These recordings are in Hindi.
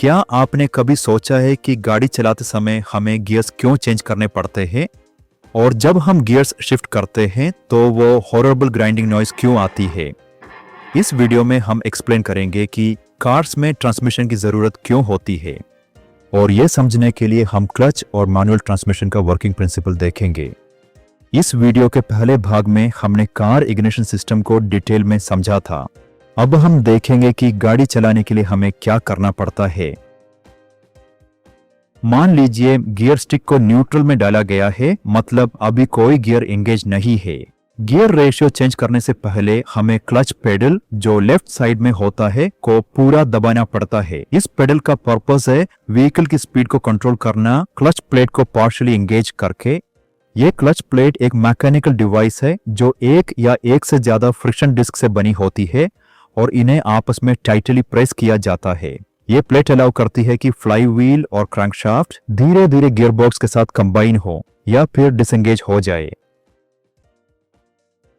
क्या आपने कभी सोचा है कि गाड़ी चलाते समय हमें गियर्स क्यों चेंज करने पड़ते हैं और जब हम गियर्स शिफ्ट करते हैं तो वो हॉररेबल ग्राइंडिंग नॉइज क्यों आती है। इस वीडियो में हम एक्सप्लेन करेंगे कि कार्स में ट्रांसमिशन की जरूरत क्यों होती है और ये समझने के लिए हम क्लच और मैनुअल ट्रांसमिशन का वर्किंग प्रिंसिपल देखेंगे। इस वीडियो के पहले भाग में हमने कार इग्निशन सिस्टम को डिटेल में समझा था। अब हम देखेंगे कि गाड़ी चलाने के लिए हमें क्या करना पड़ता है। मान लीजिए गियर स्टिक को न्यूट्रल में डाला गया है, मतलब अभी कोई गियर एंगेज नहीं है। गियर रेशियो चेंज करने से पहले हमें क्लच पेडल जो लेफ्ट साइड में होता है को पूरा दबाना पड़ता है। इस पेडल का पर्पस है व्हीकल की स्पीड को कंट्रोल करना क्लच प्लेट को पार्शियली एंगेज करके। ये क्लच प्लेट एक मैकेनिकल डिवाइस है जो एक या एक से ज्यादा फ्रिक्शन डिस्क से बनी होती है और इन्हें आपस में टाइटली प्रेस किया जाता है। ये प्लेट अलाउ करती है कि फ्लाई व्हील और क्रैंकशाफ्ट धीरे धीरे गियरबॉक्स के साथ कंबाइन हो या फिर डिसएंगेज हो जाए।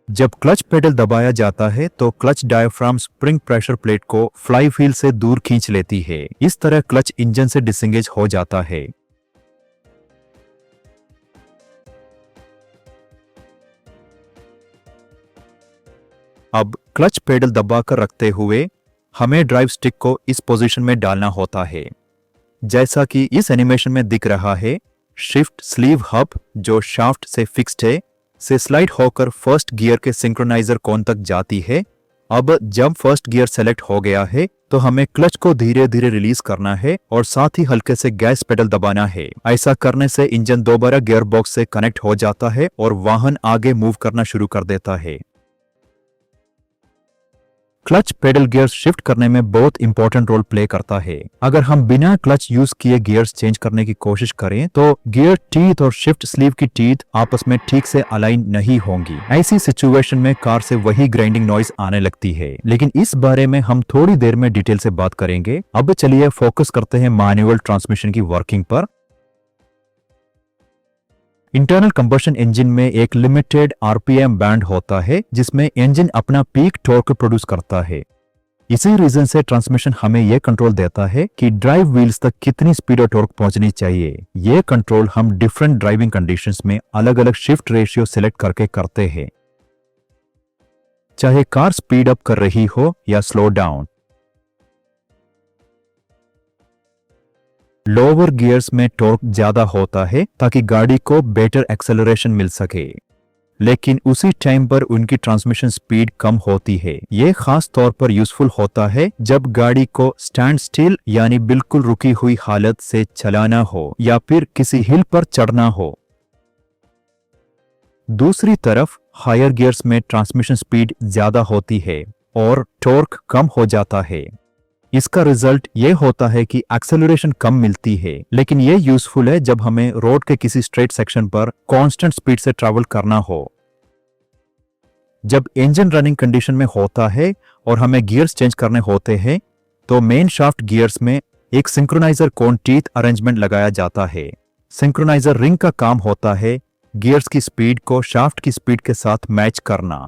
जब क्लच पेडल दबाया जाता है तो clutch diaphragm spring pressure plate को फ्लाई व्हील से दूर खींच लेती है। इस तरह क्लच इंजन से डिसएंगेज हो जाता है। अब क्लच पेडल दबाकर रखते हुए हमें ड्राइव स्टिक को इस पोजीशन में डालना होता है, जैसा कि इस एनिमेशन में दिख रहा है। शिफ्ट स्लीव हब जो शाफ्ट से फिक्स्ड है से स्लाइड होकर फर्स्ट गियर के सिंक्रोनाइजर कोन तक जाती है। अब जब फर्स्ट गियर सेलेक्ट हो गया है तो हमें क्लच को धीरे धीरे रिलीज करना है और साथ ही हल्के से गैस पेडल दबाना है। ऐसा करने से इंजन दोबारा गियर बॉक्स से कनेक्ट हो जाता है और वाहन आगे मूव करना शुरू कर देता है। क्लच पेडल गियर्स शिफ्ट करने में बहुत इंपॉर्टेंट रोल प्ले करता है। अगर हम बिना क्लच यूज किए गियर्स चेंज करने की कोशिश करें तो गियर टीथ और शिफ्ट स्लीव की टीथ आपस में ठीक से अलाइन नहीं होंगी। ऐसी सिचुएशन में कार से वही ग्राइंडिंग नॉइज आने लगती है, लेकिन इस बारे में हम थोड़ी देर में डिटेल से बात करेंगे। अब चलिए फोकस करते हैं मैनुअल ट्रांसमिशन की वर्किंग पर। इंटरनल कंबशन इंजन में एक लिमिटेड आरपीएम बैंड होता है जिसमें इंजन अपना पीक टॉर्क प्रोड्यूस करता है। इसी रीजन से ट्रांसमिशन हमें यह कंट्रोल देता है कि ड्राइव व्हील्स तक कितनी स्पीड और टॉर्क पहुंचनी चाहिए। यह कंट्रोल हम डिफरेंट ड्राइविंग कंडीशंस में अलग अलग शिफ्ट रेशियो सिलेक्ट करके करते हैं, चाहे कार स्पीड अप कर रही हो या स्लो डाउन। लोअर गियर्स में टॉर्क ज्यादा होता है ताकि गाड़ी को बेटर एक्सेलरेशन मिल सके, लेकिन उसी टाइम पर उनकी ट्रांसमिशन स्पीड कम होती है। यह खास तौर पर यूजफुल होता है जब गाड़ी को स्टैंड स्टिल यानी बिल्कुल रुकी हुई हालत से चलाना हो या फिर किसी हिल पर चढ़ना हो। दूसरी तरफ हायर गियर्स में ट्रांसमिशन स्पीड ज्यादा होती है और टॉर्क कम हो जाता है। इसका रिजल्ट ये होता है कि एक्सेलरेशन कम मिलती है, लेकिन ये यूजफुल है जब हमें रोड के किसी स्ट्रेट सेक्शन पर कांस्टेंट स्पीड से ट्रैवल करना हो। जब इंजन रनिंग कंडीशन में होता है और हमें गियर्स चेंज करने होते हैं तो मेन शाफ्ट गियर्स में एक सिंक्रोनाइजर कोन टीथ अरेंजमेंट लगाया जाता है। सिंक्रोनाइजर रिंग का काम होता है गियर्स की स्पीड को शाफ्ट की स्पीड के साथ मैच करना।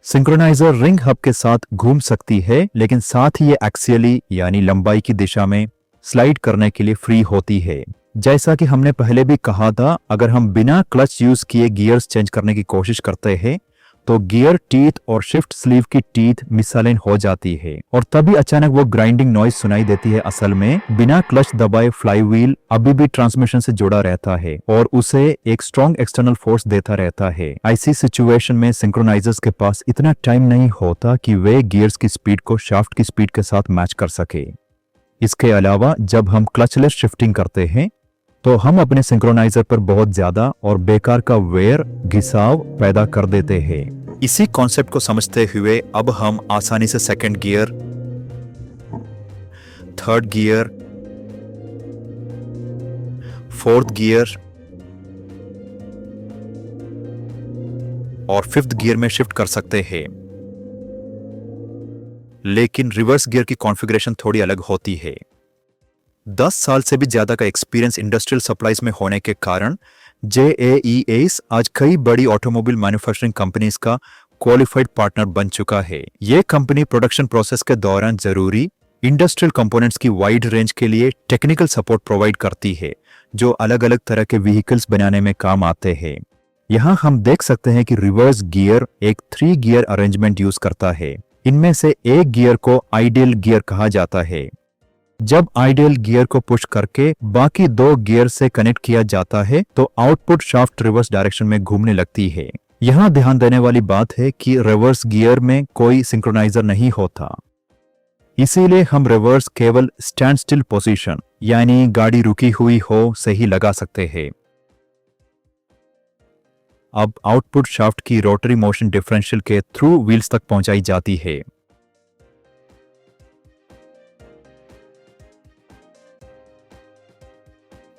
सिंक्रोनाइजर रिंग हब के साथ घूम सकती है, लेकिन साथ ही ये एक्सियली यानी लंबाई की दिशा में स्लाइड करने के लिए फ्री होती है। जैसा कि हमने पहले भी कहा था, अगर हम बिना क्लच यूज किए गियर्स चेंज करने की कोशिश करते हैं तो गियर टीथ और शिफ्ट स्लीव की टीथ मिसअलाइन हो जाती है और तभी अचानक वो ग्राइंडिंग नॉइज सुनाई देती है। असल में बिना क्लच दबाए फ्लाई व्हील अभी भी ट्रांसमिशन से जुड़ा रहता है और उसे एक स्ट्रॉन्ग एक्सटर्नल फोर्स देता रहता है। ऐसी सिचुएशन में सिंक्रोनाइजर्स के पास इतना टाइम नहीं होता कि वे गियर्स की स्पीड को शाफ्ट की स्पीड के साथ मैच कर सके। इसके अलावा जब हम क्लचलेस शिफ्टिंग करते हैं तो हम अपने सिंक्रोनाइजर पर बहुत ज्यादा और बेकार का वेयर घिसाव पैदा कर देते हैं। इसी कॉन्सेप्ट को समझते हुए अब हम आसानी से second gear, third gear, fourth gear और फिफ्थ गियर में शिफ्ट कर सकते हैं। लेकिन रिवर्स गियर की कॉन्फ़िगरेशन थोड़ी अलग होती है। 10 साल से भी ज्यादा का एक्सपीरियंस इंडस्ट्रियल सप्लाईज में होने के कारण JAEAs आज कई बड़ी ऑटोमोबाइल मैन्युफैक्चरिंग कंपनीज का क्वालिफाइड पार्टनर बन चुका है। ये कंपनी प्रोडक्शन प्रोसेस के दौरान जरूरी इंडस्ट्रियल कंपोनेंट्स की वाइड रेंज के लिए टेक्निकल सपोर्ट प्रोवाइड करती है, जो अलग अलग तरह के व्हीकल्स बनाने में काम आते हैं। यहाँ हम देख सकते हैं कि रिवर्स गियर एक 3 गियर अरेंजमेंट यूज करता है। इनमें से एक गियर को आइडियल गियर कहा जाता है। जब आइडियल गियर को पुश करके बाकी 2 गियर से कनेक्ट किया जाता है तो आउटपुट शाफ्ट रिवर्स डायरेक्शन में घूमने लगती है। यहाँ ध्यान देने वाली बात है कि रिवर्स गियर में कोई सिंक्रोनाइजर नहीं होता, इसीलिए हम रिवर्स केवल स्टैंड स्टिल पोजीशन यानी गाड़ी रुकी हुई हो से ही लगा सकते हैं। अब आउटपुट शाफ्ट की रोटरी मोशन डिफरेंशियल के थ्रू व्हील्स तक पहुंचाई जाती है।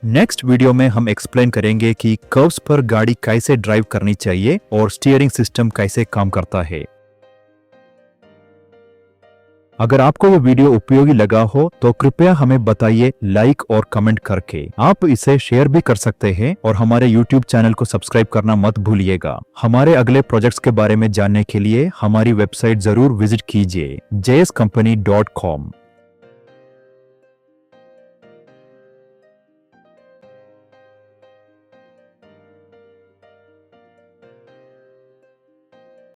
नेक्स्ट वीडियो में हम एक्सप्लेन करेंगे कि कर्व्स पर गाड़ी कैसे ड्राइव करनी चाहिए और स्टीयरिंग सिस्टम कैसे काम करता है। अगर आपको यह वीडियो उपयोगी लगा हो तो कृपया हमें बताइए लाइक और कमेंट करके। आप इसे शेयर भी कर सकते हैं और हमारे YouTube चैनल को सब्सक्राइब करना मत भूलिएगा। हमारे अगले प्रोजेक्ट्स के बारे में जानने के लिए हमारी वेबसाइट जरूर विजिट कीजिए jscompany.com।